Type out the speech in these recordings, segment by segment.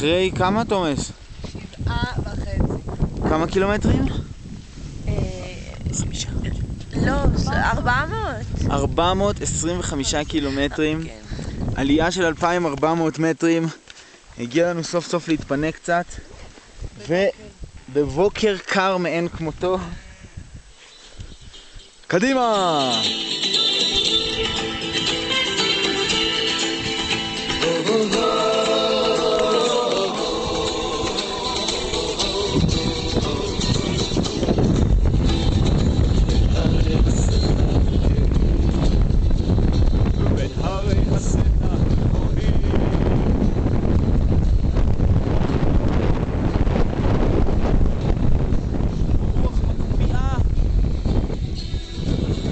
אחרי כמה, תומס? 7.5. כמה קילומטרים? 5. לא, 400. 425 קילומטרים. כן. עלייה של 2,400 מטרים. הגיע לנו סוף סוף להתפנק קצת. ובבוקר קר מאין כמותו. קדימה!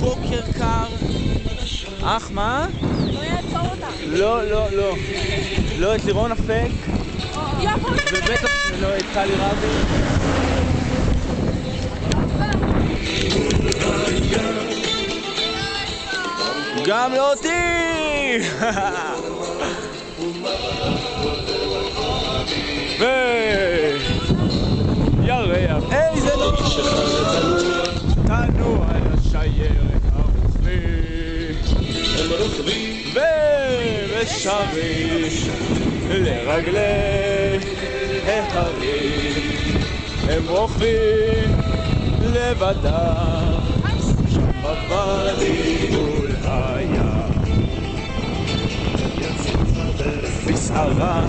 בוקר קר. אך מה? לא יעצור אותה. לא. לא, את לירון אפק. ובטח לא את טלי רבי. גם לא אותי! ירח, איזה נוח! תנוע על השיירת הרוחבי ושרים לרגלי ההרים הם רוכבים לבדם שם בוואדי מול הים בסערה